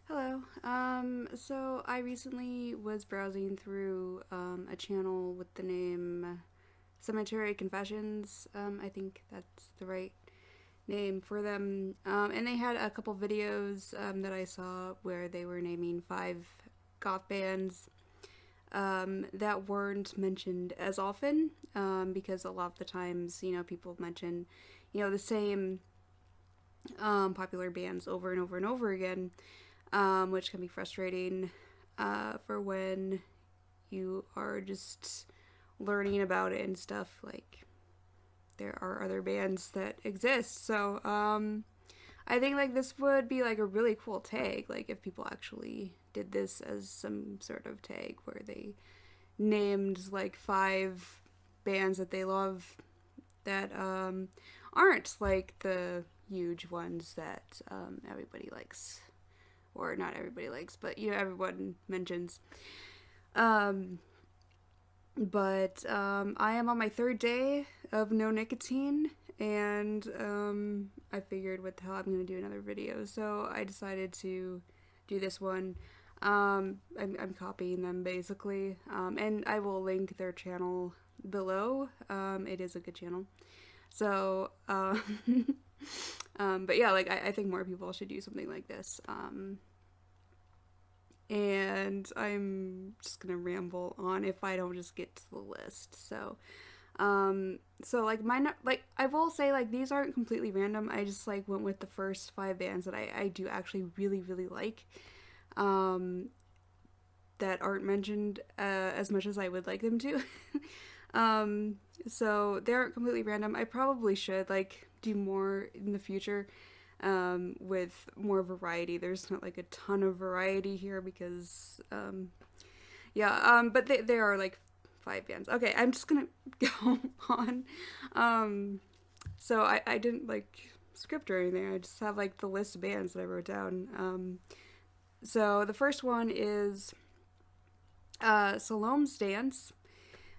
Hello. So I recently was browsing through a channel with the name Cemetery Confessions. I think that's the right name for them. And they had a couple videos that I saw where they were naming five goth bands that weren't mentioned as often because a lot of the times, people mention, the same popular bands over and over and over again, which can be frustrating for when you are just learning about it and stuff. Like, there are other bands that exist. So, I think like this would be like a really cool tag. Like, if people actually did this as some sort of tag where they named like five bands that they love that aren't like the huge ones that everybody likes, or not everybody likes, but everyone mentions. Um, but I am on my third day of no nicotine, and I figured, what the hell, I'm gonna do another video, so I decided to do this one. I'm copying them basically, and I will link their channel below. It is a good channel. So, but yeah, like I think more people should do something like this. And I'm just gonna ramble on if I don't just get to the list. So like mine, like I will say, like these aren't completely random. I just like went with the first five bands that I do actually really like, um, that aren't mentioned as much as I would like them to. um, so they aren't completely random. I probably should like do more in the future with more variety. There's not like a ton of variety here because, yeah, but they are like five bands. Okay, I'm just gonna go on. So I didn't like script or anything. I just have like the list of bands that I wrote down. So the first one is Salome's Dance.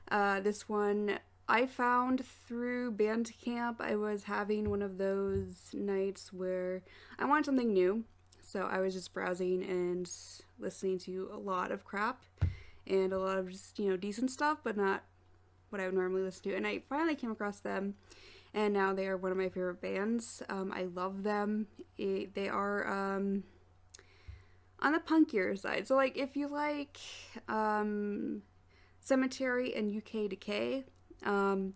This one I found through Bandcamp. I was having one of those nights where I wanted something new. So I was just browsing and listening to a lot of crap and a lot of just, decent stuff, but not what I would normally listen to. And I finally came across them, and now they are one of my favorite bands. I love them. They are on the punkier side. So, like, if you like Cemetery and UK Decay, then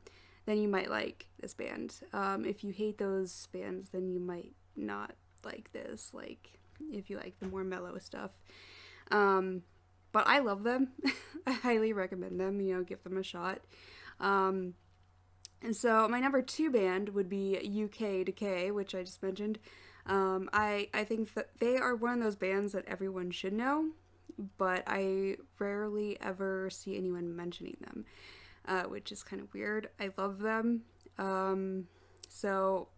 you might like this band. If you hate those bands, then you might not like this. Like, if you like the more mellow stuff. But I love them. I highly recommend them. Give them a shot. And so my number two band would be UK Decay, which I just mentioned. I think that they are one of those bands that everyone should know, but I rarely ever see anyone mentioning them, which is kind of weird. I love them. So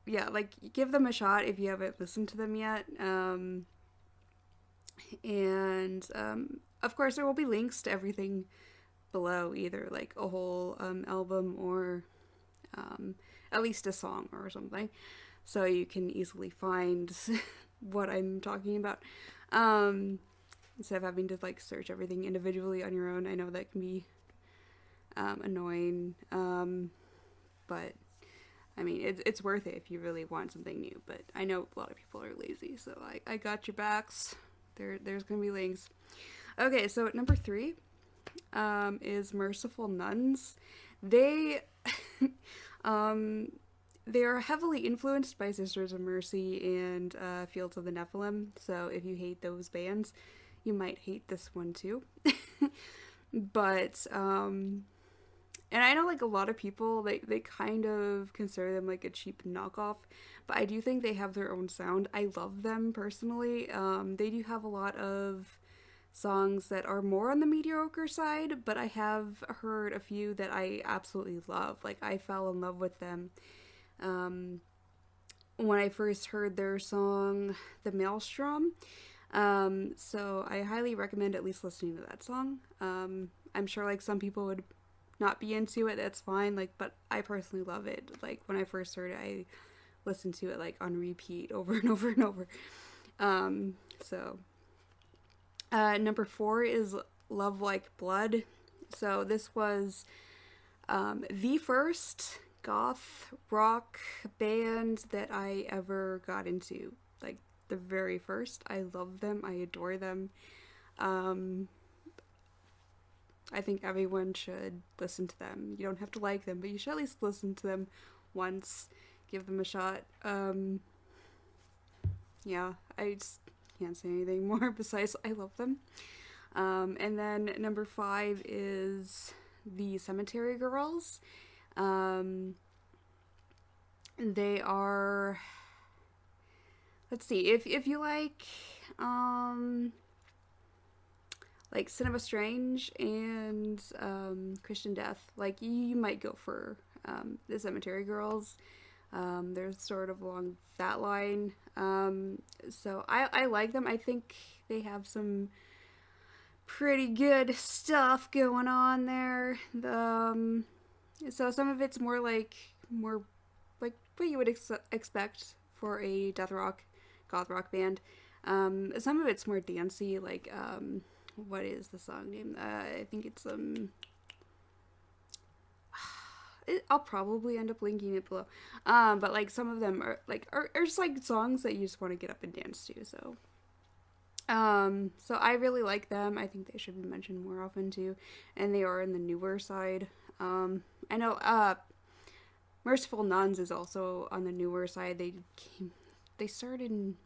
yeah, like give them a shot if you haven't listened to them yet. And of course, there will be links to everything below, either like a whole album or at least a song or something, so you can easily find what I'm talking about. Instead of having to like search everything individually on your own. I know that can be annoying, but I mean, it's worth it if you really want something new. But I know a lot of people are lazy, so I got your backs. There's gonna be links. Okay, so at number three is Merciful Nuns. They um, they are heavily influenced by Sisters of Mercy and Fields of the Nephilim. So if you hate those bands, you might hate this one too. But and I know like a lot of people they kind of consider them like a cheap knockoff, but I do think they have their own sound. I love them personally. They do have a lot of songs that are more on the mediocre side, but I have heard a few that I absolutely love. Like I fell in love with them when I first heard their song "The Maelstrom." So I highly recommend at least listening to that song. I'm sure like some people would not be into it. That's fine. Like, but I personally love it. Like when I first heard it, I listened to it like on repeat over and over and over. So number 4 is Love Like Blood. So this was the first goth rock band that I ever got into. Like the very first. I love them. I adore them. I think everyone should listen to them. You don't have to like them, but you should at least listen to them once. Give them a shot. Yeah, I just can't say anything more besides I love them. And then number 5 is the Cemetery Girls. They are, let's see, if you like Cinema Strange and Christian Death, like you might go for the Cemetery Girls. They're sort of along that line. So I like them. I think they have some pretty good stuff going on there. So some of it's more like what you would expect for a death rock, goth rock band. Some of it's more dancey, like what is the song name? I think it's I'll probably end up linking it below. But like some of them are just like songs that you just want to get up and dance to. So I really like them. I think they should be mentioned more often too, and they are in the newer side. I know Merciful Nuns is also on the newer side. They started in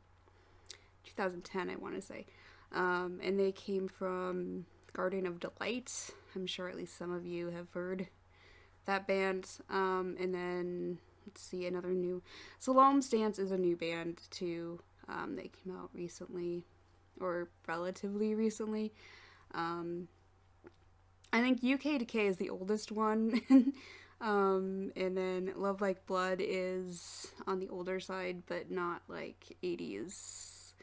2010, I want to say, and they came from Garden of Delight. I'm sure at least some of you have heard that band. And then let's see, another new Salome's Dance is a new band too. They came out recently, or relatively recently. I think UK Decay is the oldest one. And then Love Like Blood is on the older side, but not like 80s.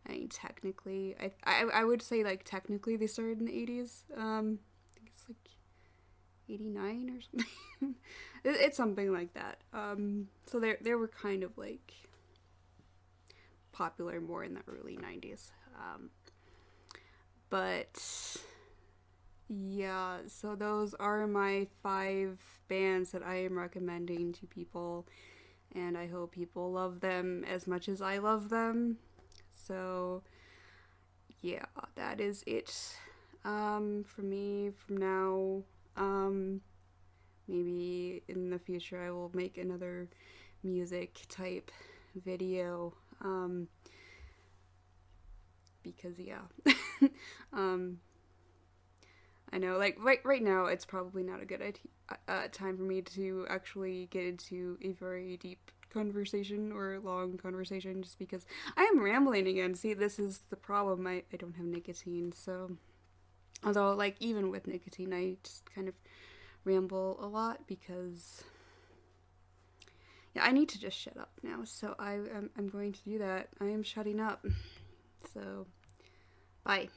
I mean, technically, I would say like technically they started in the 80s. I think it's like 89 or something. It's something like that. So they were kind of like popular more in the early 90s. But yeah, so those are my 5 bands that I am recommending to people, and I hope people love them as much as I love them. So yeah, that is it for me from now. Maybe in the future I will make another music type video, because yeah. I know, like, right now, it's probably not a good time for me to actually get into a very deep conversation or long conversation, just because I am rambling again. See, this is the problem. I don't have nicotine, so... Although, like, even with nicotine, I just kind of ramble a lot, because... Yeah, I need to just shut up now, so I'm going to do that. I am shutting up. So, bye.